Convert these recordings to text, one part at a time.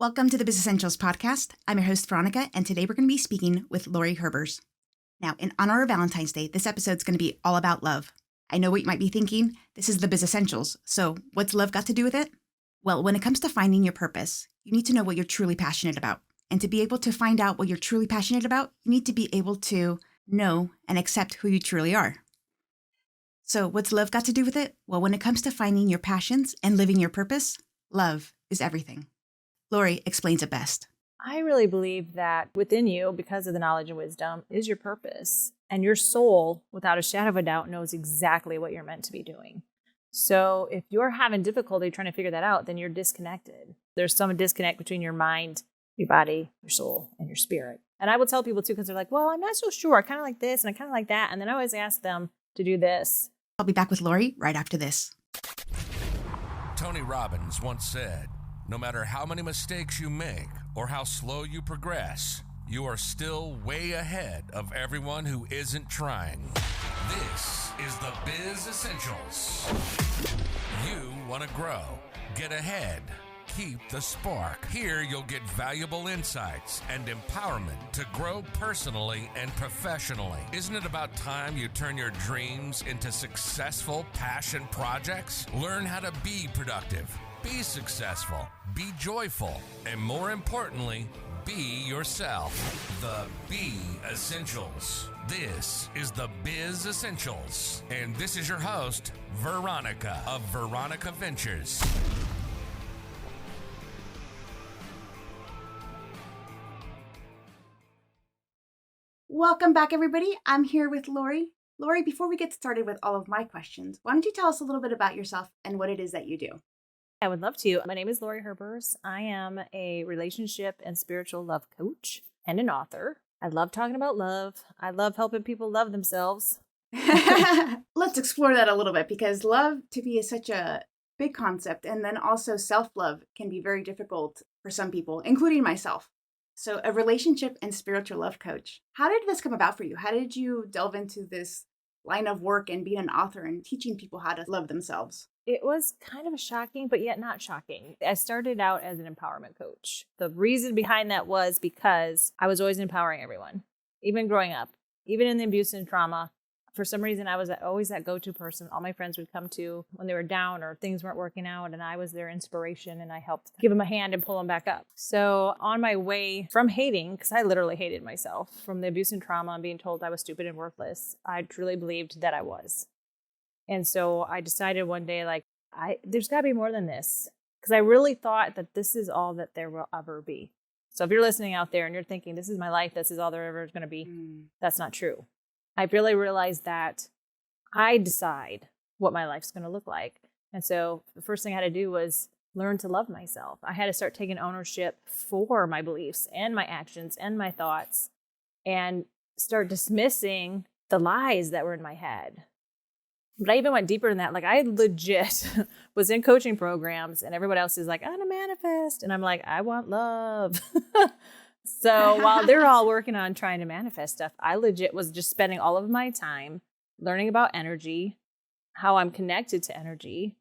Welcome to the Business Essentials podcast. I'm your host, Veronika, and today we're going to be speaking with Laurie Herbers. Now, in honor of Valentine's Day, this episode's going to be all about love. I know what you might be thinking. This is the Business Essentials, so what's love got to do with it? Well, when it comes to finding your purpose, you need to know what you're truly passionate about. And to be able to find out what you're truly passionate about, you need to be able to know and accept who you truly are. So what's love got to do with it? Well, when it comes to finding your passions and living your purpose, love is everything. Laurie explains it best. I really believe that within you, because of the knowledge and wisdom, is your purpose. And your soul, without a shadow of a doubt, knows exactly what you're meant to be doing. So if you're having difficulty trying to figure that out, then you're disconnected. There's some disconnect between your mind, your body, your soul, and your spirit. And I would tell people too, because they're like, well, I'm not so sure. I kind of like this and I kind of like that. And then I always ask them to do this. I'll be back with Laurie right after this. Tony Robbins once said, no matter how many mistakes you make or how slow you progress, you are still way ahead of everyone who isn't trying. This is the Biz Essentials. You want to grow, get ahead, keep the spark. Here you'll get valuable insights and empowerment to grow personally and professionally. Isn't it about time you turn your dreams into successful passion projects? Learn how to be productive, be successful, be joyful, and more importantly, be yourself. The B Essentials. This is the Biz Essentials. And this is your host, Veronika of Veronika Ventures. Welcome back, everybody. I'm here with Laurie. Laurie, before we get started with all of my questions, why don't you tell us a little bit about yourself and what it is that you do? I would love to. My name is Laurie Herbers. I am a relationship and spiritual love coach and an author. I love talking about love. I love helping people love themselves. Let's explore that a little bit, because love to me is such a big concept. And then also self-love can be very difficult for some people, including myself. So a relationship and spiritual love coach. How did this come about for you? How did you delve into this line of work and being an author and teaching people how to love themselves? It was kind of shocking, but yet not shocking. I started out as an empowerment coach. The reason behind that was because I was always empowering everyone, even growing up, even in the abuse and trauma. For some reason, I was always that go-to person all my friends would come to when they were down or things weren't working out, and I was their inspiration, and I helped give them a hand and pull them back up. So on my way from hating, because I literally hated myself, from the abuse and trauma and being told I was stupid and worthless, I truly believed that I was. And so I decided one day, there's got to be more than this, because I really thought that this is all that there will ever be. So if you're listening out there and you're thinking, this is my life, this is all there ever is going to be, that's not true. I really realized that I decide what my life's going to look like. And so the first thing I had to do was learn to love myself. I had to start taking ownership for my beliefs and my actions and my thoughts, and start dismissing the lies that were in my head. But I even went deeper than that. I legit was in coaching programs, and everybody else is like, I'm a manifest. And I'm like, I want love. So while they're all working on trying to manifest stuff, I legit was just spending all of my time learning about energy, how I'm connected to energy,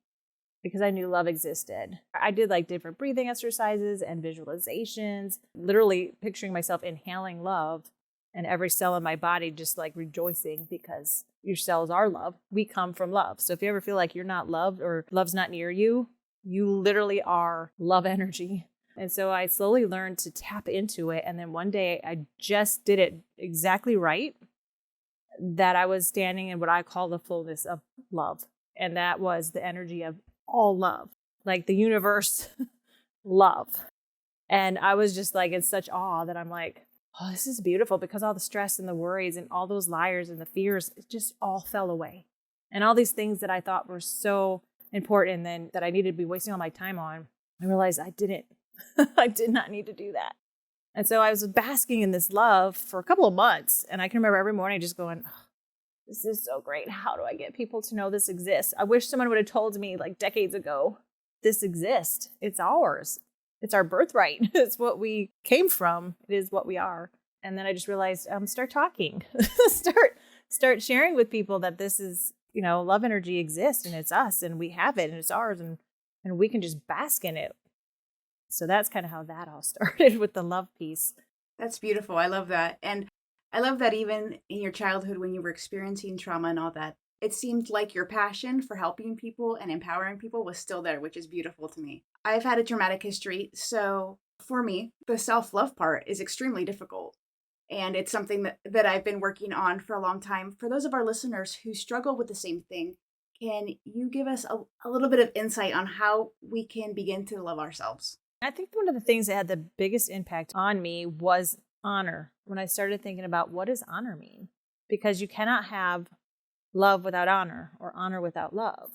because I knew love existed. I did different breathing exercises and visualizations, literally picturing myself inhaling love and every cell in my body just rejoicing, because your cells are love. We come from love. So if you ever feel like you're not loved or love's not near you, you literally are love energy. And so I slowly learned to tap into it. And then one day I just did it exactly right, that I was standing in what I call the fullness of love. And that was the energy of all love, the universe love. And I was just in such awe that I'm like, oh, this is beautiful, because all the stress and the worries and all those liars and the fears, it just all fell away. And all these things that I thought were so important and then that I needed to be wasting all my time on, I realized I didn't. I did not need to do that. And so I was basking in this love for a couple of months. And I can remember every morning just going, oh, this is so great. How do I get people to know this exists? I wish someone would have told me decades ago, this exists. It's ours. It's our birthright. It's what we came from. It is what we are. And then I just realized, start talking, start sharing with people that this is, love energy exists and it's us and we have it and it's ours and we can just bask in it. So that's kind of how that all started with the love piece. That's beautiful. I love that. And I love that even in your childhood when you were experiencing trauma and all that, it seemed like your passion for helping people and empowering people was still there, which is beautiful to me. I've had a traumatic history, so for me, the self-love part is extremely difficult. And it's something that I've been working on for a long time. For those of our listeners who struggle with the same thing, can you give us a little bit of insight on how we can begin to love ourselves? I think one of the things that had the biggest impact on me was honor. When I started thinking about what does honor mean? Because you cannot have love without honor or honor without love.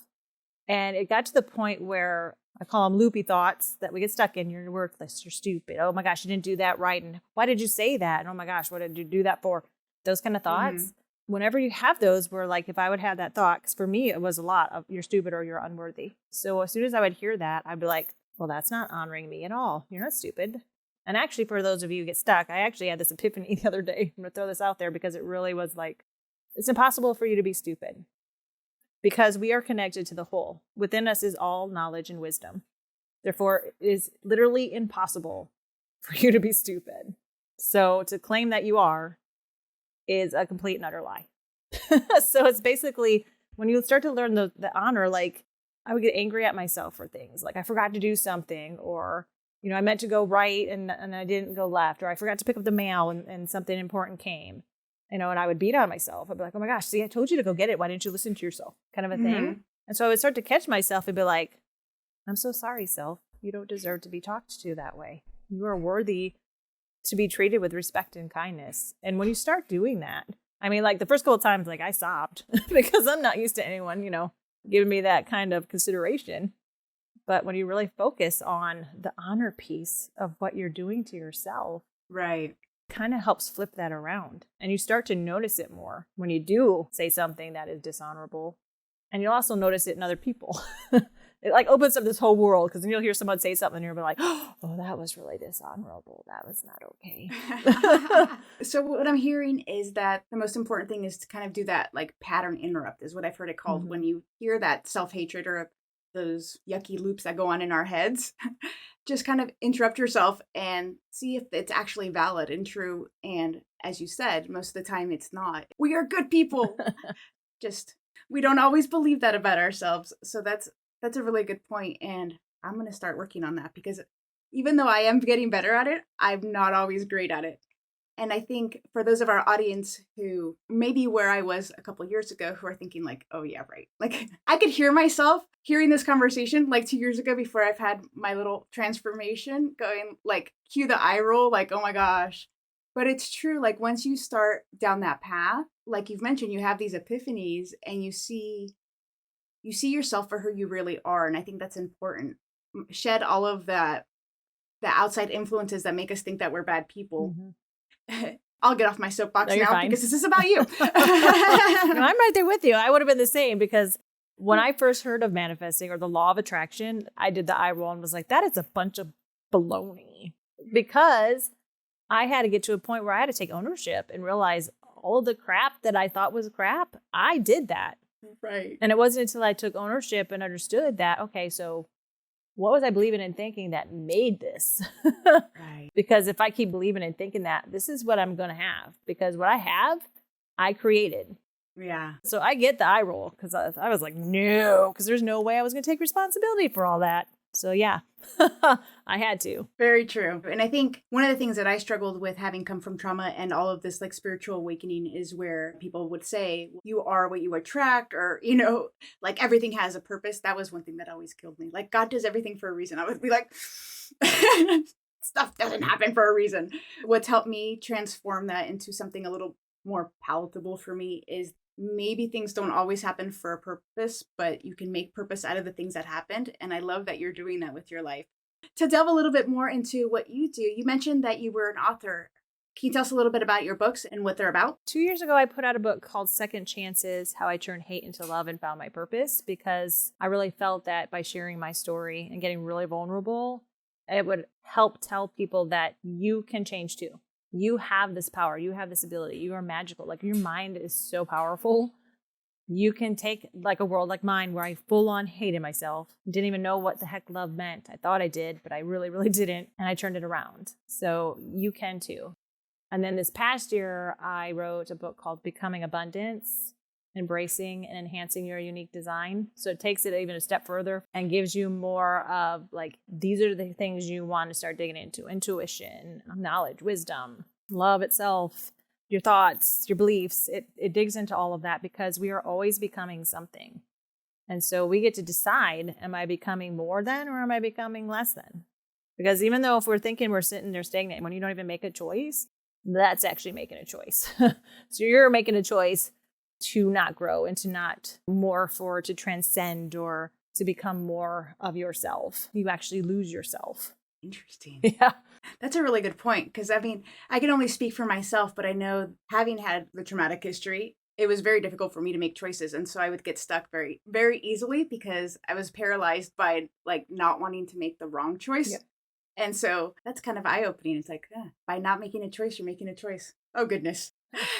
And it got to the point where I call them loopy thoughts that we get stuck in. You're worthless. You're stupid. Oh my gosh, you didn't do that right. And why did you say that? And oh my gosh, what did you do that for? Those kind of thoughts. Mm-hmm. Whenever you have those, where like if I would have that thought, because for me it was a lot of you're stupid or you're unworthy. So as soon as I would hear that, I'd be like, well, that's not honoring me at all. You're not stupid. And actually, for those of you who get stuck, I actually had this epiphany the other day. I'm going to throw this out there because it really was like, it's impossible for you to be stupid because we are connected to the whole. Within us is all knowledge and wisdom. Therefore, it is literally impossible for you to be stupid. So to claim that you are is a complete and utter lie. So it's basically when you start to learn the honor, like I would get angry at myself for things like I forgot to do something, or, you know, I meant to go right and I didn't go left, or I forgot to pick up the mail and something important came, you know, and I would beat on myself. I'd be like, oh my gosh, see, I told you to go get it. Why didn't you listen to yourself? Kind of a thing. And so I would start to catch myself and be like, I'm so sorry, self. You don't deserve to be talked to that way. You are worthy to be treated with respect and kindness. And when you start doing that, I mean, like the first couple of times, like I sobbed because I'm not used to anyone, you know, giving me that kind of consideration. But when you really focus on the honor piece of what you're doing to yourself, right, kind of helps flip that around. And you start to notice it more when you do say something that is dishonorable. And you'll also notice it in other people. It like opens up this whole world, because then you'll hear someone say something and you'll be like, oh, that was really dishonorable. That was not okay. So what I'm hearing is that the most important thing is to kind of do that like pattern interrupt is what I've heard it called. When you hear that self-hatred or those yucky loops that go on in our heads, just kind of interrupt yourself and see if it's actually valid and true. And as you said, most of the time it's not. We are good people. Just, we don't always believe that about ourselves. So that's a really good point. And I'm going to start working on that, because even though I am getting better at it, I'm not always great at it. And I think for those of our audience who maybe where I was a couple of years ago, who are thinking like, oh yeah, right. Like I could hear myself hearing this conversation like 2 years ago before I've had my little transformation going, like cue the eye roll, like, oh my gosh. But it's true. Like once you start down that path, like you've mentioned, you have these epiphanies and you see yourself for who you really are. And I think that's important. Shed all of the outside influences that make us think that we're bad people. I'll get off my soapbox now because this is about you. No, I'm right there with you. I would have been the same, because when I first heard of manifesting or the law of attraction, I did the eye roll and was like, that is a bunch of baloney. Because I had to get to a point where I had to take ownership and realize all the crap that I thought was crap, I did that. Right. And it wasn't until I took ownership and understood that, okay, so what was I believing and thinking that made this? Right. Because if I keep believing and thinking that, this is what I'm going to have. Because what I have, I created. Yeah. So I get the eye roll, because I was like, no, because there's no way I was going to take responsibility for all that. So yeah, I had to. Very true. And I think one of the things that I struggled with, having come from trauma and all of this like spiritual awakening, is where people would say, you are what you attract, or, you know, like everything has a purpose. That was one thing that always killed me. Like God does everything for a reason. I would be like, stuff doesn't happen for a reason. What's helped me transform that into something a little more palatable for me is maybe things don't always happen for a purpose, but you can make purpose out of the things that happened. And I love that you're doing that with your life. To delve a little bit more into what you do, you mentioned that you were an author. Can you tell us a little bit about your books and what they're about? 2 years ago, I put out a book called Second Chances: How I Turned Hate into Love and Found My Purpose, because I really felt that by sharing my story and getting really vulnerable, it would help tell people that you can change too. You have this power. You have this ability. You are magical. Like your mind is so powerful. You can take like a world like mine where I full on hated myself, didn't even know what the heck love meant. I thought I did, but I really, really didn't. And I turned it around. So you can too. And then this past year, I wrote a book called Becoming Abundance, Embracing and Enhancing Your Unique Design. So it takes it even a step further and gives you more of like, these are the things you want to start digging into: intuition, knowledge, wisdom, love itself, your thoughts, your beliefs. It digs into all of that because we are always becoming something. And so we get to decide, am I becoming more than, or am I becoming less than? Because even though if we're thinking we're sitting there stagnant, when you don't even make a choice, that's actually making a choice. So you're making a choice to not grow and to not morph or to transcend or to become more of yourself. You actually lose yourself. Interesting. Yeah. That's a really good point. Because I mean, I can only speak for myself, but I know having had the traumatic history, it was very difficult for me to make choices. And so I would get stuck very, very easily because I was paralyzed by like not wanting to make the wrong choice. Yep. And so that's kind of eye-opening. It's like, by not making a choice, you're making a choice. Oh, goodness.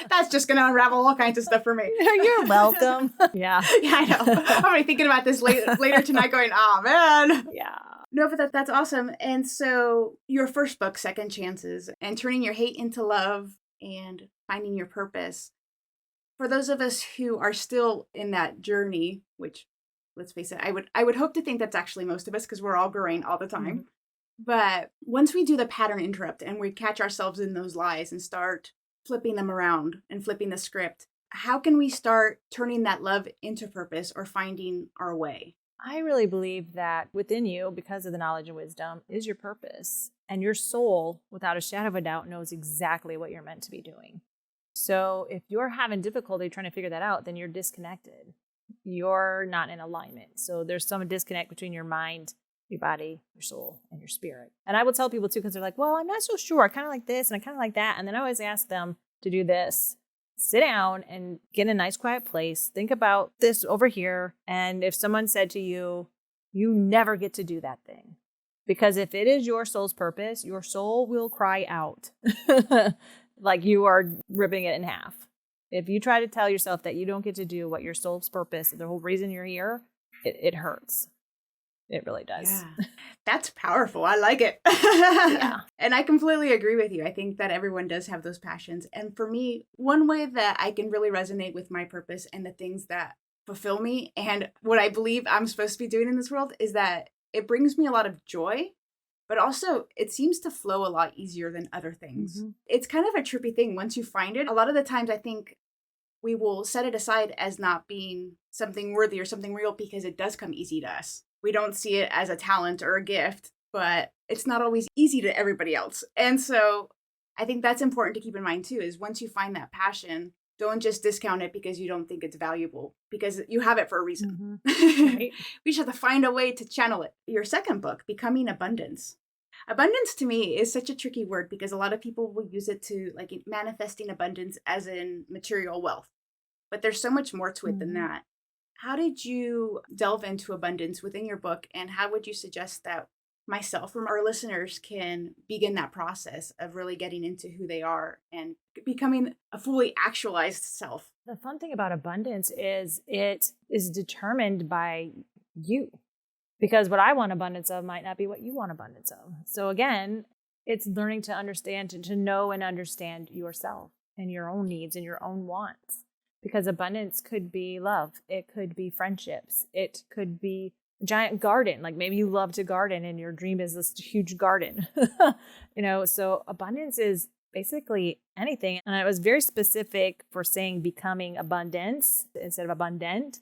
That's just going to unravel all kinds of stuff for me. You're welcome. Yeah. Yeah, I know. I'm going to be thinking about this later tonight going, oh, man. Yeah. No, but that's awesome. And so your first book, Second Chances, and turning your hate into love and finding your purpose. For those of us who are still in that journey, which, let's face it, I would hope to think that's actually most of us because we're all growing all the time. Mm-hmm. But once we do the pattern interrupt and we catch ourselves in those lies and start flipping them around and flipping the script, how can we start turning that love into purpose or finding our way? I really believe that within you, because of the knowledge and wisdom, is your purpose. And your soul, without a shadow of a doubt, knows exactly what you're meant to be doing. So if you're having difficulty trying to figure that out, then you're disconnected. You're not in alignment. So there's some disconnect between your mind, your body, your soul, and your spirit. And I will tell people too, because they're like, well, I'm not so sure. I kind of like this and I kind of like that. And then I always ask them to do this. Sit down and get in a nice quiet place. Think about this over here. And if someone said to you, you never get to do that thing. Because if it is your soul's purpose, your soul will cry out like you are ripping it in half. If you try to tell yourself that you don't get to do what your soul's purpose, the whole reason you're here, it hurts. It really does. Yeah. That's powerful. I like it. Yeah. And I completely agree with you. I think that everyone does have those passions. And for me, one way that I can really resonate with my purpose and the things that fulfill me and what I believe I'm supposed to be doing in this world is that it brings me a lot of joy, but also it seems to flow a lot easier than other things. Mm-hmm. It's kind of a trippy thing. Once you find it, a lot of the times I think we will set it aside as not being something worthy or something real because it does come easy to us. We don't see it as a talent or a gift, but it's not always easy to everybody else. And so I think that's important to keep in mind too, is once you find that passion, don't just discount it because you don't think it's valuable, because you have it for a reason. Mm-hmm. Right. We just have to find a way to channel it. Your second book, Becoming Abundance. Abundance to me is such a tricky word because a lot of people will use it to like manifesting abundance as in material wealth. But there's so much more to it than that. How did you delve into abundance within your book, and how would you suggest that myself or our listeners can begin that process of really getting into who they are and becoming a fully actualized self? The fun thing about abundance is it is determined by you, because what I want abundance of might not be what you want abundance of. So again, it's learning to understand, to know and understand yourself and your own needs and your own wants. Because abundance could be love. It could be friendships. It could be a giant garden. Like maybe you love to garden and your dream is this huge garden. So abundance is basically anything. And I was very specific for saying becoming abundance instead of abundant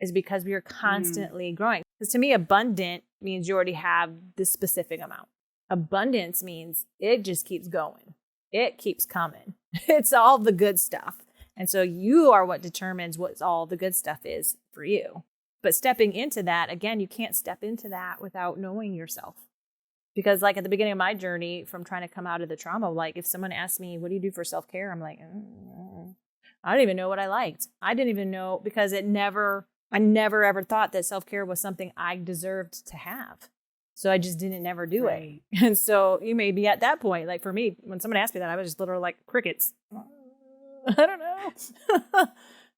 is because we are constantly growing. Because to me, abundant means you already have this specific amount. Abundance means it just keeps going. It keeps coming. It's all the good stuff. And so you are what determines what all the good stuff is for you. But stepping into that, again, you can't step into that without knowing yourself. Because like at the beginning of my journey from trying to come out of the trauma, like if someone asked me, what do you do for self-care? I'm like, I don't even know what I liked. I didn't even know because I never ever thought that self-care was something I deserved to have. So I just never do it. And so you may be at that point. Like for me, when someone asked me that, I was just literally like crickets. I don't know.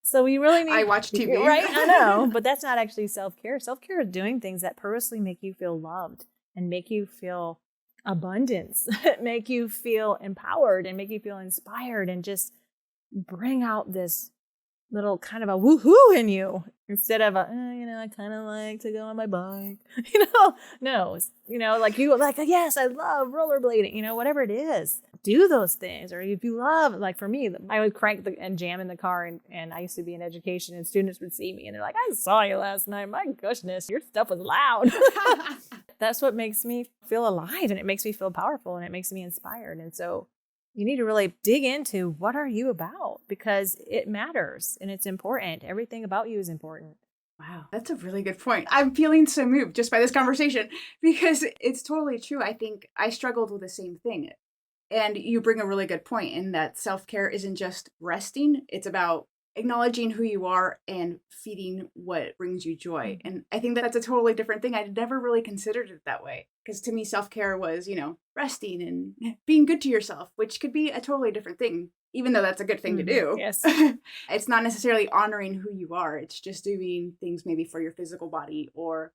So we really need... I watch TV. Right? I know. But that's not actually self-care. Self-care is doing things that purposely make you feel loved and make you feel abundance, make you feel empowered and make you feel inspired and just bring out this little kind of a woohoo in you instead of I kind of like to go on my bike, no, like you like, yes, I love rollerblading, whatever it is, do those things. Or if you love, like for me, I would crank and jam in the car and I used to be in education and students would see me and they're like, I saw you last night. My goodness, your stuff was loud. That's what makes me feel alive and it makes me feel powerful and it makes me inspired. And so you need to really dig into what are you about because it matters and it's important. Everything about you is important. Wow, that's a really good point. I'm feeling so moved just by this conversation because it's totally true. I think I struggled with the same thing. And you bring a really good point in that self-care isn't just resting. It's about acknowledging who you are and feeding what brings you joy. And I think that's a totally different thing. I'd never really considered it that way. Because to me, self-care was, resting and being good to yourself, which could be a totally different thing, even though that's a good thing to do. Yes. It's not necessarily honoring who you are. It's just doing things maybe for your physical body or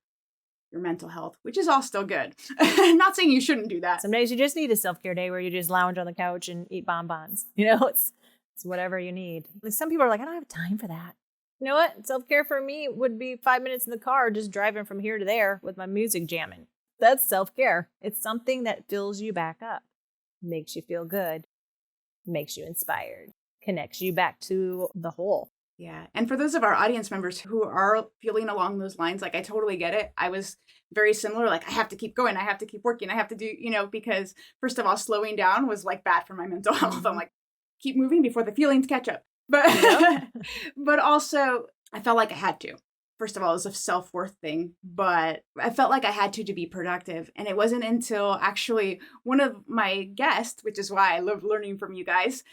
your mental health, which is all still good. Not saying you shouldn't do that. Some days you just need a self-care day where you just lounge on the couch and eat bonbons. It's whatever you need. Like some people are like, I don't have time for that. You know what? Self-care for me would be 5 minutes in the car, just driving from here to there with my music jamming. That's self-care. It's something that fills you back up, makes you feel good, makes you inspired, connects you back to the whole. Yeah. And for those of our audience members who are feeling along those lines, like I totally get it. I was very similar. Like I have to keep going. I have to keep working. I have to do, because first of all, slowing down was like bad for my mental health. Mm-hmm. I'm like, keep moving before the feelings catch up. But, but also I felt like I had to. First of all, it was a self-worth thing, but I felt like I had to be productive. And it wasn't until actually one of my guests, which is why I love learning from you guys,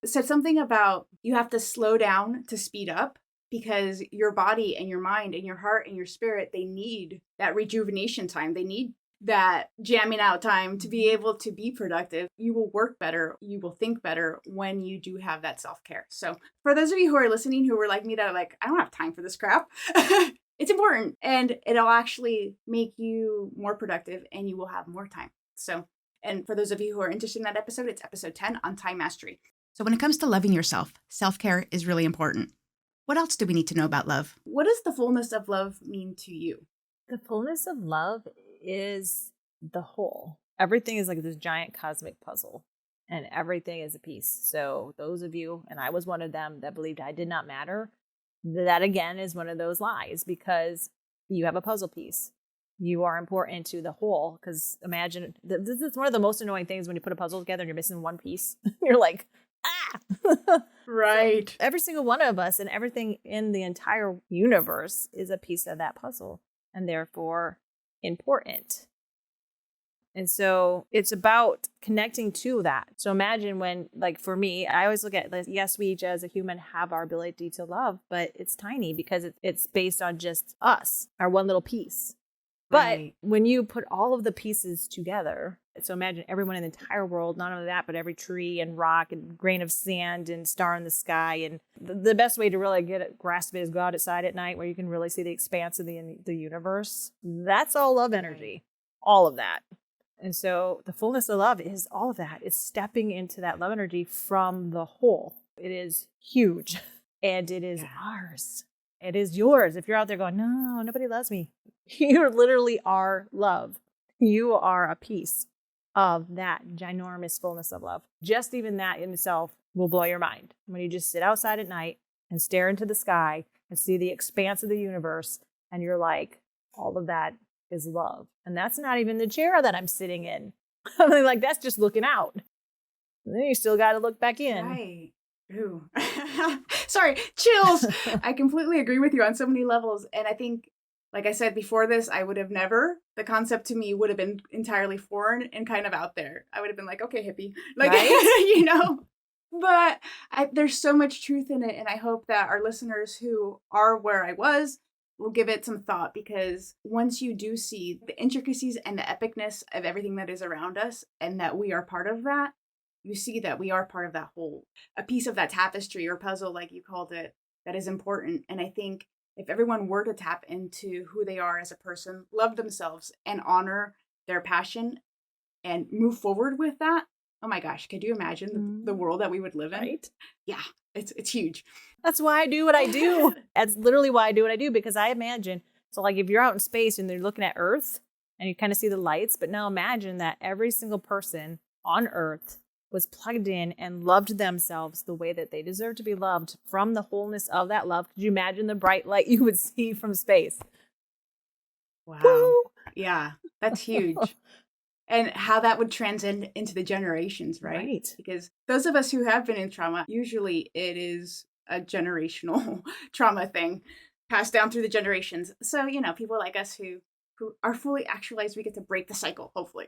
said something about you have to slow down to speed up because your body and your mind and your heart and your spirit, they need that rejuvenation time. They need that jamming out time to be able to be productive. You will work better. You will think better when you do have that self-care. So for those of you who are listening, who were like me, that are like, I don't have time for this crap. It's important and it'll actually make you more productive and you will have more time. So, and for those of you who are interested in that episode, it's episode 10 on time mastery. So when it comes to loving yourself, self-care is really important. What else do we need to know about love? What does the fullness of love mean to you? The fullness of love is the whole. Everything is like this giant cosmic puzzle and everything is a piece. So those of you, and I was one of them that believed I did not matter, that again is one of those lies because you have a puzzle piece. You are important to the whole because imagine, this is one of the most annoying things when you put a puzzle together and you're missing one piece. You're like, Right. So every single one of us and everything in the entire universe is a piece of that puzzle and therefore important. And so it's about connecting to that. So imagine when, like for me, I always look at, yes, we each as a human have our ability to love, but it's tiny because it's based on just us, our one little piece. Right. But when you put all of the pieces together, so imagine everyone in the entire world, not only that, but every tree and rock and grain of sand and star in the sky. And the best way to really grasp it is go outside at night where you can really see the expanse of the universe. That's all love energy, all of that. And so the fullness of love is all of that. It's stepping into that love energy from the whole. It is huge and it is ours. It is yours. If you're out there going, no, nobody loves me. You literally are love. You are a piece of that ginormous fullness of love. Just even that in itself will blow your mind. When you just sit outside at night and stare into the sky and see the expanse of the universe, and you're like, all of that is love. And that's not even the chair that I'm sitting in. I mean, like, that's just looking out. And then you still got to look back in. Right. Ooh. Sorry, chills. I completely agree with you on so many levels. And I think, like I said before this, I would have never, the concept to me would have been entirely foreign and kind of out there. I would have been like, okay, hippie. Like, right? But there's so much truth in it. And I hope that our listeners who are where I was will give it some thought, because once you do see the intricacies and the epicness of everything that is around us and that we are part of that, you see that we are part of that whole, a piece of that tapestry or puzzle, like you called it. that is important. And I think if everyone were to tap into who they are as a person, love themselves, and honor their passion and move forward with that, oh my gosh, could you imagine the world that we would live in? Right? Yeah, it's huge. That's why I do what I do. That's literally why I do what I do, because I imagine, so like if you're out in space and they're looking at Earth and you kind of see the lights, but now imagine that every single person on Earth was plugged in and loved themselves the way that they deserve to be loved from the wholeness of that love. Could you imagine the bright light you would see from space? Wow. Woo! Yeah, that's huge. And how that would transcend into the generations, right? Because those of us who have been in trauma, usually it is a generational trauma thing passed down through the generations. So, people like us who are fully actualized, we get to break the cycle, hopefully.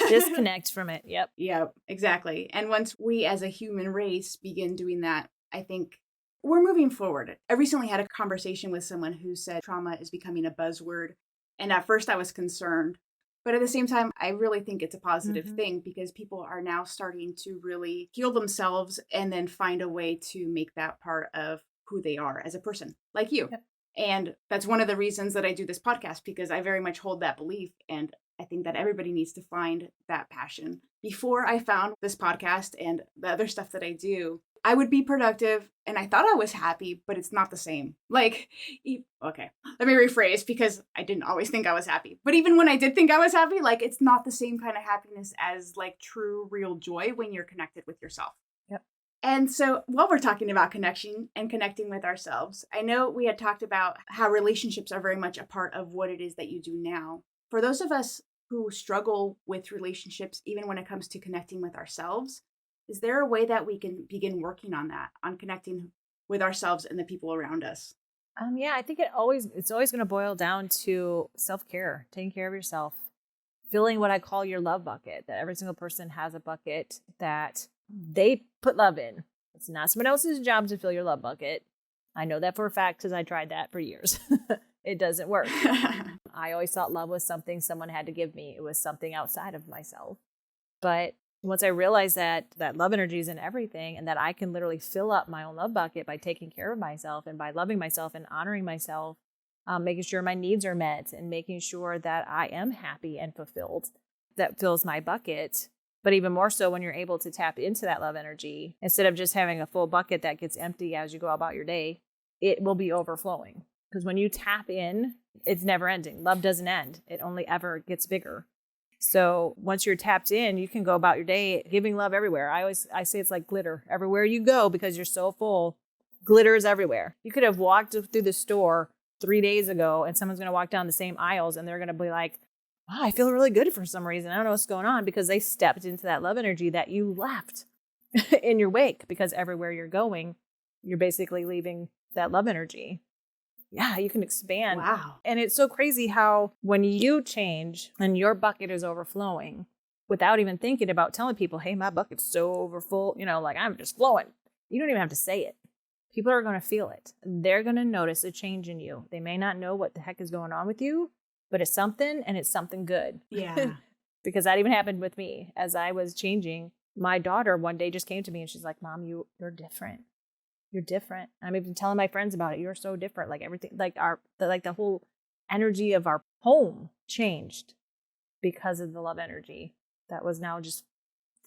Disconnect from it. Yep. Yep, exactly. And once we as a human race begin doing that, I think we're moving forward. I recently had a conversation with someone who said trauma is becoming a buzzword. And at first I was concerned. But at the same time, I really think it's a positive thing, because people are now starting to really heal themselves and then find a way to make that part of who they are as a person, like you. Yep. And that's one of the reasons that I do this podcast, because I very much hold that belief. And I think that everybody needs to find that passion. Before I found this podcast and the other stuff that I do, I would be productive and I thought I was happy, but it's not the same. Okay, let me rephrase, because I didn't always think I was happy. But even when I did think I was happy, it's not the same kind of happiness as true, real joy when you're connected with yourself. Yep. And so while we're talking about connection and connecting with ourselves, I know we had talked about how relationships are very much a part of what it is that you do now. For those of us who struggle with relationships, even when it comes to connecting with ourselves, is there a way that we can begin working on that, on connecting with ourselves and the people around us? Yeah, I think it's always going to boil down to self-care, taking care of yourself, filling what I call your love bucket, that every single person has a bucket that they put love in. It's not someone else's job to fill your love bucket. I know that for a fact because I tried that for years. It doesn't work. I always thought love was something someone had to give me. It was something outside of myself. But once I realized that love energy is in everything, and that I can literally fill up my own love bucket by taking care of myself and by loving myself and honoring myself, making sure my needs are met and making sure that I am happy and fulfilled, that fills my bucket. But even more so when you're able to tap into that love energy, instead of just having a full bucket that gets empty as you go about your day, it will be overflowing. Because when you tap in, it's never ending. Love doesn't end. It only ever gets bigger. So once you're tapped in, you can go about your day giving love everywhere. I say it's like glitter everywhere you go, because you're so full. Glitter is everywhere. You could have walked through the store 3 days ago and someone's going to walk down the same aisles and they're going to be like, wow, I feel really good for some reason. I don't know what's going on, because they stepped into that love energy that you left in your wake, because everywhere you're going, you're basically leaving that love energy. Yeah, you can expand. Wow. And it's so crazy how when you change and your bucket is overflowing, without even thinking about telling people, hey, my bucket's so overfull, I'm just flowing. You don't even have to say it. People are going to feel it. They're going to notice a change in you. They may not know what the heck is going on with you, but it's something, and it's something good. Yeah. Because that even happened with me as I was changing. My daughter one day just came to me and she's like, Mom, you're different. You're different. I'm even telling my friends about it. You're so different. Everything, the whole energy of our home changed because of the love energy that was now just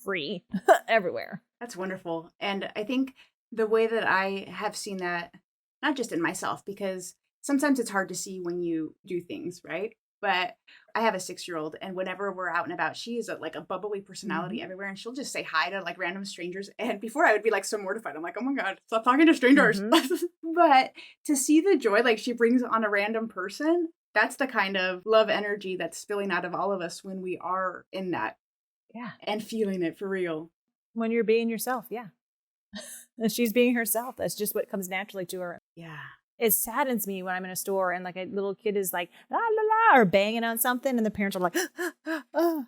free everywhere. That's wonderful. And I think the way that I have seen that, not just in myself, because sometimes it's hard to see when you do things, right? But I have a 6-year-old, and whenever we're out and about, she is a bubbly personality everywhere, and she'll just say hi to random strangers. And before I would be so mortified. I'm like, oh my God, stop talking to strangers. But to see the joy she brings on a random person, that's the kind of love energy that's spilling out of all of us when we are in that. Yeah. And feeling it for real. When you're being yourself, yeah. And she's being herself. That's just what comes naturally to her. Yeah. It saddens me when I'm in a store and a little kid is like, la, la, la, or banging on something. And the parents are like, oh.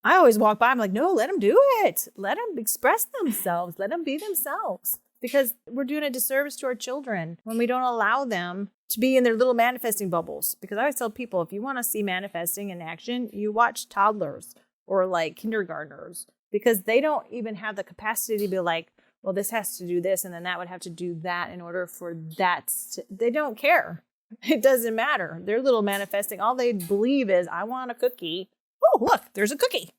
I always walk by. I'm like, no, let them do it. Let them express themselves. Let them be themselves. Because we're doing a disservice to our children when we don't allow them to be in their little manifesting bubbles. Because I always tell people, if you want to see manifesting in action, you watch toddlers or kindergartners, because they don't even have the capacity to be like, well, this has to do this, and then that would have to do that in order for that. They don't care. It doesn't matter. They're little manifesting. All they believe is, I want a cookie. Oh, look, there's a cookie.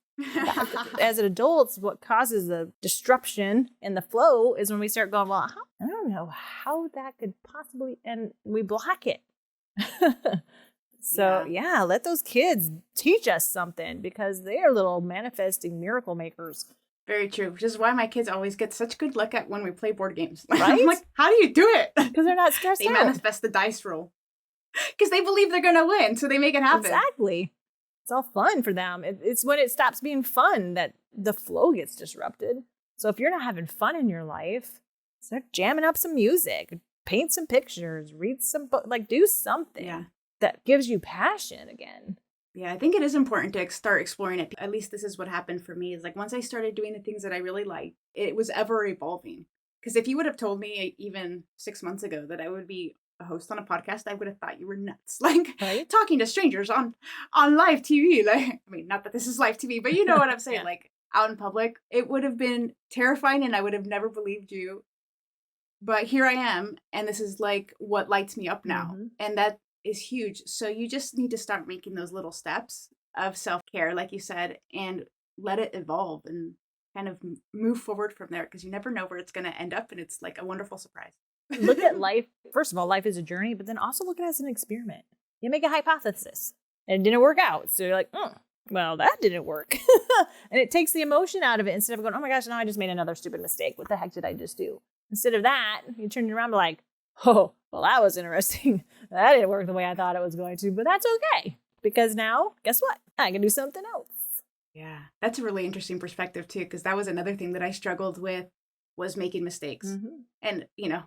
As an adult, what causes the disruption in the flow is when we start going, well, I don't know how that could possibly, and we block it. So yeah, let those kids teach us something, because they are little manifesting miracle makers. Very true, which is why my kids always get such good luck at when we play board games. Right? I'm like, how do you do it? Because they're not stressed They out. manifest the dice roll. Because they believe they're going to win, so they make it happen. Exactly. It's all fun for them. It's when it stops being fun that the flow gets disrupted. So if you're not having fun in your life, start jamming up some music, paint some pictures, read some books, like do something that gives you passion again. Yeah, I think it is important to start exploring it. At least this is what happened for me. Is like once I started doing the things that I really liked, it was ever evolving. Because if you would have told me even 6 months ago that I would be a host on a podcast, I would have thought you were nuts. Like talking to strangers on live TV. Like, I mean, not that this is live TV, but you know what I'm saying. Like out in public, it would have been terrifying, and I would have never believed you. But here I am, and this is like what lights me up now, and that is huge. So you just need to start making those little steps of self-care, like you said, and let it evolve and kind of move forward from there, because you never know where it's going to end up, and it's like a wonderful surprise. Look at life. First of all, life is a journey, but then also look at it as an experiment. You make a hypothesis and it didn't work out. So you're like, well, that didn't work. And it takes the emotion out of it instead of going, oh my gosh, now I just made another stupid mistake. What the heck did I just do? Instead of that, you turn it around and be like, oh, well, that was interesting. That didn't work the way I thought it was going to, but that's okay. Because now, guess what? I can do something else. Yeah, that's a really interesting perspective too, because that was another thing that I struggled with, was making mistakes. And, you know,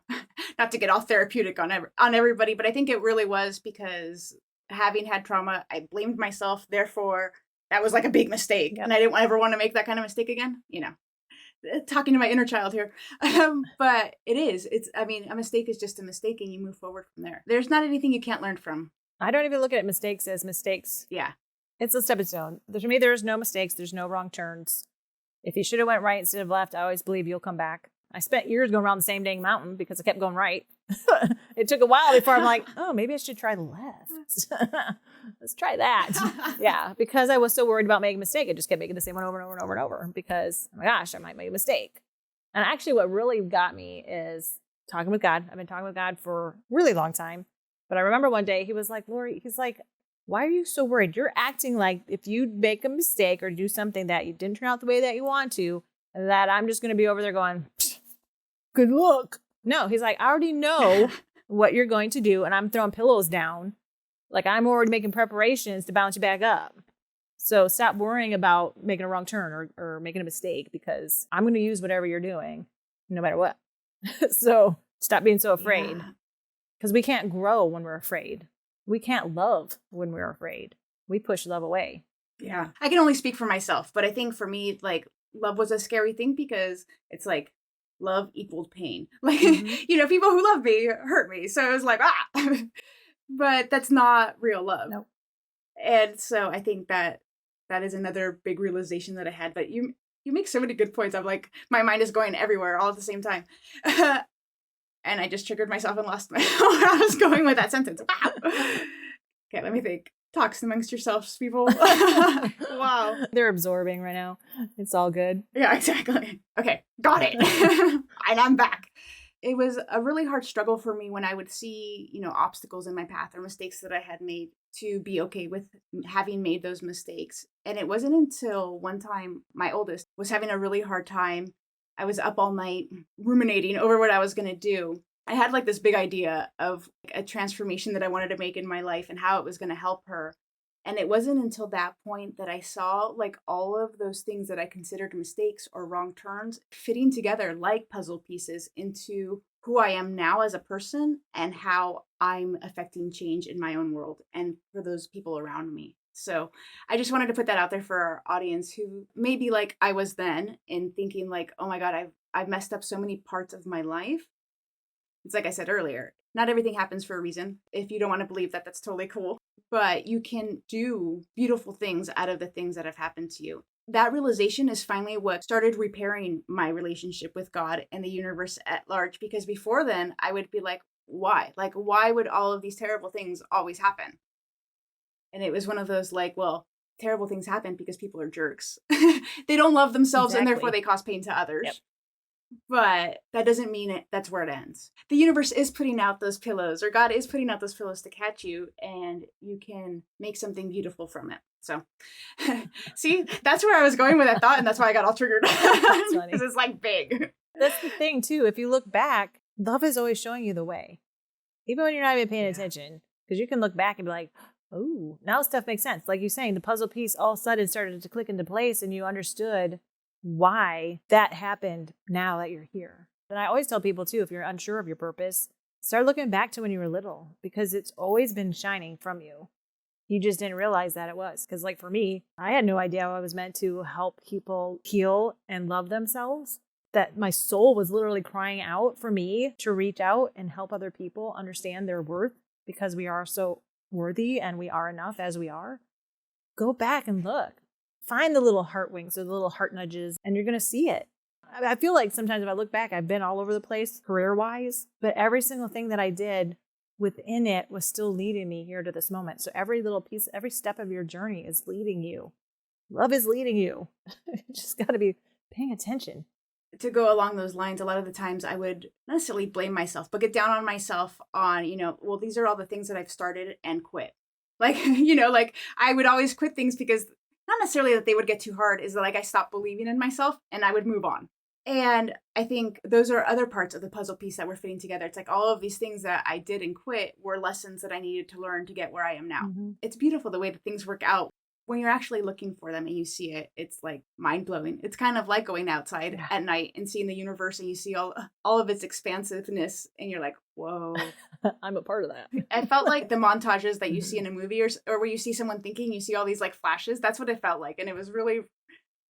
not to get all therapeutic on everybody, but I think it really was because having had trauma, I blamed myself. Therefore, that was like a big mistake. And I didn't ever want to make that kind of mistake again, you know. Talking to my inner child here. But I mean, a mistake is just a mistake, and you move forward from there. There's not anything you can't learn from. I don't even look at mistakes as mistakes. Yeah. It's a stepping stone. To me, there's no mistakes. There's no wrong turns. If you should have went right instead of left, I always believe you'll come back. I spent years going around the same dang mountain because I kept going right. It took a while before I'm like, oh, maybe I should try left. Let's try that. Yeah, because I was so worried about making a mistake, I just kept making the same one over and over and over and over because, oh my gosh, I might make a mistake. And actually what really got me is talking with God. I've been talking with God for a really long time. But I remember one day he was like, Laurie, he's like, why are you so worried? You're acting like if you make a mistake or do something that you didn't turn out the way that you want to, that I'm just going to be over there going, good luck. No, he's like, I already know what you're going to do, and I'm throwing pillows down. Like, I'm already making preparations to bounce you back up. So stop worrying about making a wrong turn or making a mistake, because I'm going to use whatever you're doing no matter what. So stop being so afraid, because we can't grow when we're afraid. We can't love when we're afraid. We push love away. Yeah. I can only speak for myself, but I think for me, like, love was a scary thing because it's like love equaled pain. Like, you know, people who love me hurt me. So it was like, but that's not real love. Nope. And so I think that is another big realization that I had. But you make so many good points. I'm like, my mind is going everywhere all at the same time. And I just triggered myself and lost where I was going with that sentence. Wow. Okay, let me think. Talks amongst yourselves, people. Wow. They're absorbing right now. It's all good. Yeah, exactly. Okay, got it. And I'm back. It was a really hard struggle for me when I would see, you know, obstacles in my path or mistakes that I had made, to be okay with having made those mistakes. And it wasn't until one time my oldest was having a really hard time. I was up all night ruminating over what I was going to do. I had like this big idea of a transformation that I wanted to make in my life and how it was going to help her. And it wasn't until that point that I saw like all of those things that I considered mistakes or wrong turns fitting together like puzzle pieces into who I am now as a person and how I'm affecting change in my own world and for those people around me. So I just wanted to put that out there for our audience who may be like I was then in thinking like, oh my God, I've messed up so many parts of my life. It's like I said earlier, not everything happens for a reason. If you don't want to believe that, that's totally cool. But you can do beautiful things out of the things that have happened to you. that realization is finally what started repairing my relationship with God and the universe at large. Because before then, I would be like, why? Like, why would all of these terrible things always happen? And it was one of those like, well, terrible things happen because people are jerks. They don't love themselves and therefore they cause pain to others. Yep. But that doesn't mean that's where it ends. The universe is putting out those pillows, or God is putting out those pillows to catch you, and you can make something beautiful from it. So, see, that's where I was going with that thought, and that's why I got all triggered. Because it's like big. That's the thing, too. If you look back, love is always showing you the way. Even when you're not even paying attention. Because you can look back and be like, oh, now stuff makes sense. Like you're saying, the puzzle piece all of a sudden started to click into place, and you understood why that happened now that you're here. And I always tell people too, if you're unsure of your purpose, start looking back to when you were little, because it's always been shining from you. You just didn't realize that it was. Because like for me, I had no idea I was meant to help people heal and love themselves. That my soul was literally crying out for me to reach out and help other people understand their worth, because we are so worthy and we are enough as we are. Go back and look. Find the little heart wings or the little heart nudges, and you're going to see it. I feel like sometimes if I look back, I've been all over the place career-wise, but every single thing that I did within it was still leading me here to this moment. So every little piece, every step of your journey is leading you. Love is leading you. You just got to be paying attention. To go along those lines, a lot of the times I would not necessarily blame myself, but get down on myself on, well, these are all the things that I've started and quit. Like, like I would always quit things because not necessarily that they would get too hard, is that like I stopped believing in myself and I would move on. And I think those are other parts of the puzzle piece that we're fitting together. It's like all of these things that I did and quit were lessons that I needed to learn to get where I am now. Mm-hmm. It's beautiful the way that things work out. When you're actually looking for them and you see it, it's like mind blowing. It's kind of like going outside at night and seeing the universe, and you see all of its expansiveness, and you're like, whoa. I'm a part of that. I felt like the montages that you see in a movie or where you see someone thinking, you see all these like flashes. That's what it felt like. And it was really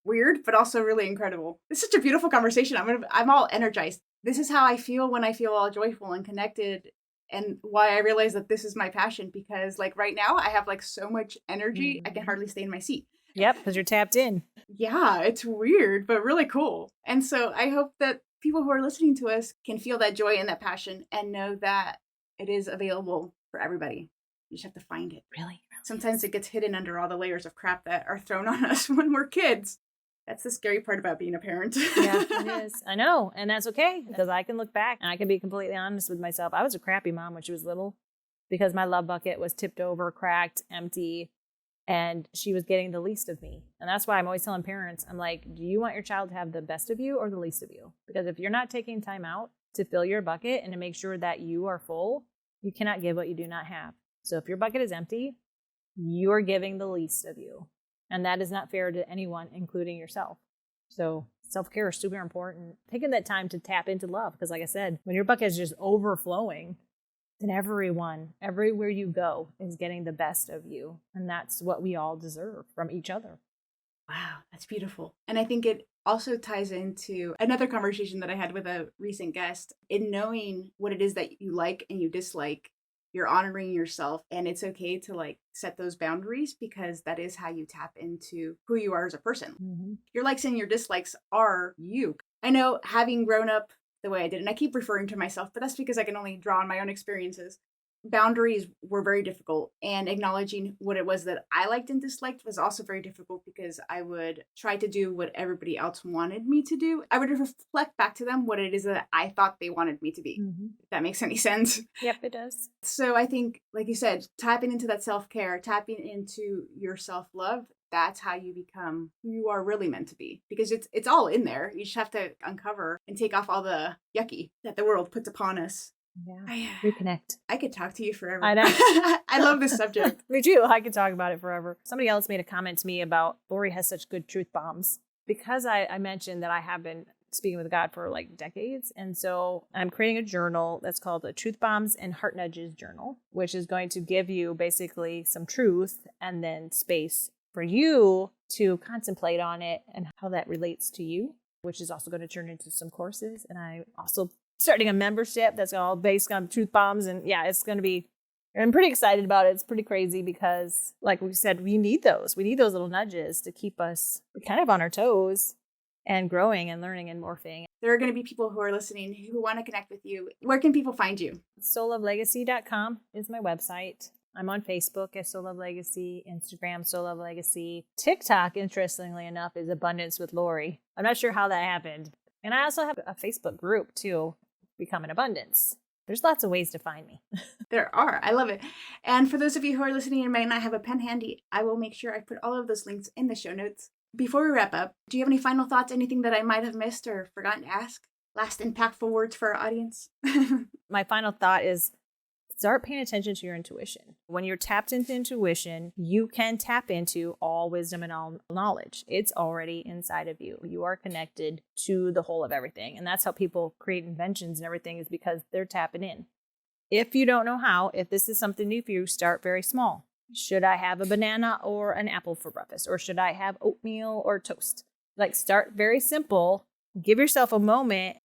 weird, but also really incredible. It's such a beautiful conversation. I'm all energized. This is how I feel when I feel all joyful and connected. And why I realized that this is my passion, because like right now I have like so much energy, I can hardly stay in my seat. Yep, because you're tapped in. Yeah, it's weird, but really cool. And so I hope that people who are listening to us can feel that joy and that passion and know that it is available for everybody. You just have to find it. Really? Sometimes it gets hidden under all the layers of crap that are thrown on us when we're kids. That's the scary part about being a parent. Yeah, it is. I know. And that's okay, because I can look back and I can be completely honest with myself. I was a crappy mom when she was little, because my love bucket was tipped over, cracked, empty, and she was getting the least of me. And that's why I'm always telling parents, I'm like, do you want your child to have the best of you or the least of you? Because if you're not taking time out to fill your bucket and to make sure that you are full, you cannot give what you do not have. So if your bucket is empty, you're giving the least of you. And that is not fair to anyone, including yourself. So self-care is super important. Taking that time to tap into love. Because like I said, when your bucket is just overflowing, then everyone, everywhere you go, is getting the best of you. And that's what we all deserve from each other. Wow, that's beautiful. And I think it also ties into another conversation that I had with a recent guest. In knowing what it is that you like and you dislike, you're honoring yourself, and it's okay to like set those boundaries, because that is how you tap into who you are as a person. Mm-hmm. Your likes and your dislikes are you. I know, having grown up the way I did, and I keep referring to myself, but that's because I can only draw on my own experiences. Boundaries were very difficult, and acknowledging what it was that I liked and disliked was also very difficult, because I would try to do what everybody else wanted me to do. I would reflect back to them what it is that I thought they wanted me to be. Mm-hmm. If that makes any sense. Yep, it does. So I think, like you said, tapping into that self-care, tapping into your self-love, that's how you become who you are really meant to be. Because it's all in there. You just have to uncover and take off all the yucky that the world puts upon us. Yeah, reconnect. I could talk to you forever. I know. I love this subject. Me too. I could talk about it forever. Somebody else made a comment to me about Laurie has such good truth bombs. Because I mentioned that I have been speaking with God for like decades. And so I'm creating a journal that's called the Truth Bombs and Heart Nudges Journal, which is going to give you basically some truth and then space for you to contemplate on it and how that relates to you, which is also going to turn into some courses. And I also starting a membership that's all based on truth bombs. And yeah, it's going to be And I'm pretty excited about it. It's pretty crazy because, like we said, we need those. We need those little nudges to keep us kind of on our toes and growing and learning and morphing. There are going to be people who are listening who want to connect with you. Where can people find you? SoulLoveLegacy.com is my website. I'm on Facebook as Soul Love Legacy, Instagram, Soul Love Legacy. TikTok, interestingly enough, is Abundance with Laurie. I'm not sure how that happened. And I also have a Facebook group, too, Become an Abundance. There's lots of ways to find me. There are. I love it. And for those of you who are listening and might not have a pen handy, I will make sure I put all of those links in the show notes. Before we wrap up, do you have any final thoughts, anything that I might have missed or forgotten to ask? Last impactful words for our audience? My final thought is start paying attention to your intuition. When you're tapped into intuition, you can tap into all wisdom and all knowledge. It's already inside of you. You are connected to the whole of everything. And that's how people create inventions and everything, is because they're tapping in. If you don't know how, if this is something new for you, start very small. Should I have a banana or an apple for breakfast? Or should I have oatmeal or toast? Like, start very simple. Give yourself a moment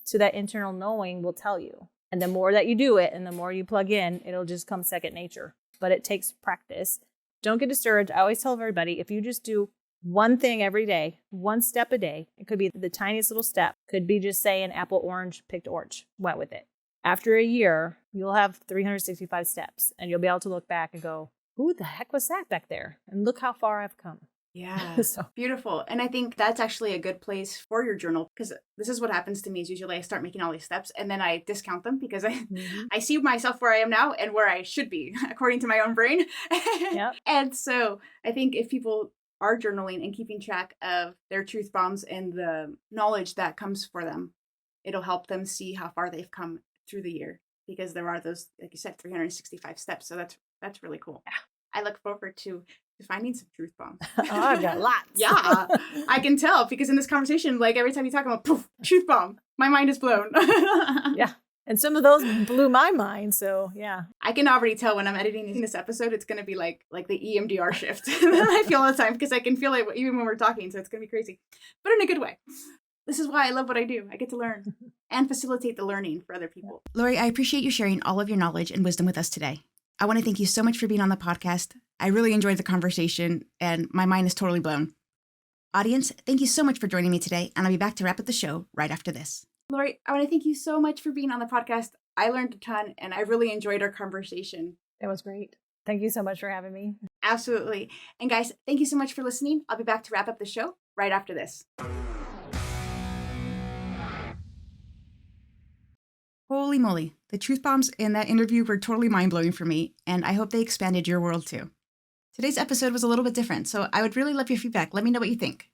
to that internal knowing will tell you. And the more that you do it and the more you plug in, it'll just come second nature. But it takes practice. Don't get discouraged. I always tell everybody, if you just do one thing every day, one step a day, it could be the tiniest little step. Could be just say an apple, orange, picked orange, went with it. After a year, you'll have 365 steps and you'll be able to look back and go, who the heck was that back there? And look how far I've come. Yeah, So beautiful. And I think that's actually a good place for your journal, because this is what happens to me is usually I start making all these steps and then I discount them because I see myself where I am now and where I should be according to my own brain. Yep. And so I think if people are journaling and keeping track of their truth bombs and the knowledge that comes for them, it'll help them see how far they've come through the year, because there are those, like you said, 365 steps. So that's really cool. Yeah. I look forward to finding some truth bombs. Oh, I've got lots. Yeah, I can tell, because in this conversation, like every time you talk about poof, truth bomb, my mind is blown. Yeah. And some of those blew my mind. So yeah. I can already tell when I'm editing this episode, it's going to be like the EMDR shift that I feel all the time, because I can feel it even when we're talking. So it's going to be crazy, but in a good way. This is why I love what I do. I get to learn and facilitate the learning for other people. Laurie, I appreciate you sharing all of your knowledge and wisdom with us today. I want to thank you so much for being on the podcast. I really enjoyed the conversation and my mind is totally blown. Audience, thank you so much for joining me today, and I'll be back to wrap up the show right after this. Laurie, I want to thank you so much for being on the podcast. I learned a ton and I really enjoyed our conversation. It was great. Thank you so much for having me. Absolutely. And guys, thank you so much for listening. I'll be back to wrap up the show right after this. Holy moly, the truth bombs in that interview were totally mind-blowing for me, and I hope they expanded your world too. Today's episode was a little bit different, so I would really love your feedback. Let me know what you think.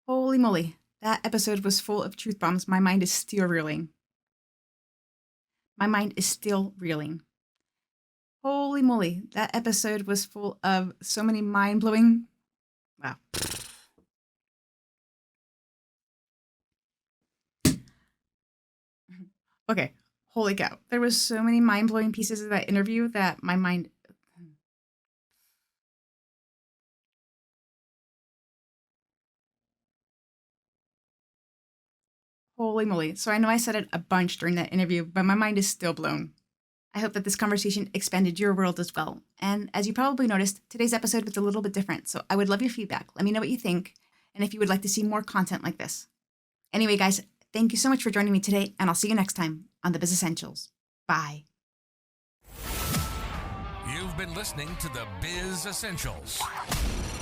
Holy moly, that episode was full of truth bombs. My mind is still reeling. Holy moly, that episode was full of so many mind-blowing... Wow. Okay, holy cow. There was so many mind-blowing pieces of that interview that my mind... Holy moly. So I know I said it a bunch during that interview, but my mind is still blown. I hope that this conversation expanded your world as well. And as you probably noticed, today's episode was a little bit different, so I would love your feedback. Let me know what you think, and if you would like to see more content like this. Anyway, guys, thank you so much for joining me today, and I'll see you next time on The Biz Essentials. Bye. You've been listening to the Biz Essentials.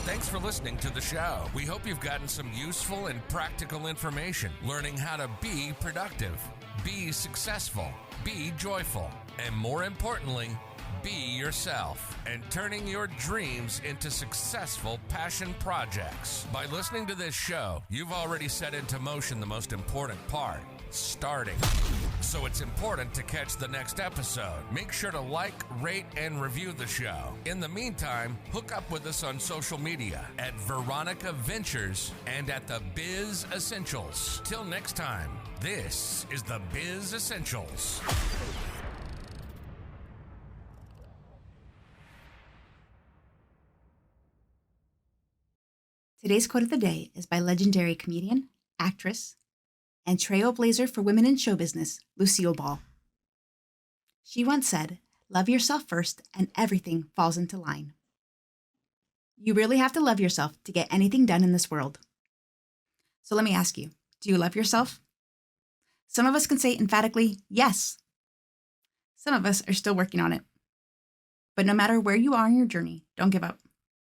Thanks for listening to the show. We hope you've gotten some useful and practical information, learning how to be productive, be successful, be joyful, and more importantly, be yourself, and turning your dreams into successful passion projects. By listening to this show, you've already set into motion the most important part, starting. So it's important to catch the next episode. Make sure to like, rate, and review the show. In the meantime, hook up with us on social media at Veronika Ventures and at the Biz Essentials. Till next time, this is the Biz Essentials. Today's quote of the day is by legendary comedian, actress, and trailblazer for women in show business, Lucille Ball. She once said, "Love yourself first and everything falls into line." You really have to love yourself to get anything done in this world. So let me ask you, do you love yourself? Some of us can say emphatically, yes. Some of us are still working on it. But no matter where you are in your journey, don't give up.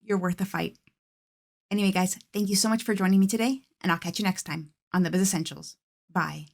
You're worth a fight. Anyway, guys, thank you so much for joining me today, and I'll catch you next time on The Biz Essentials. Bye.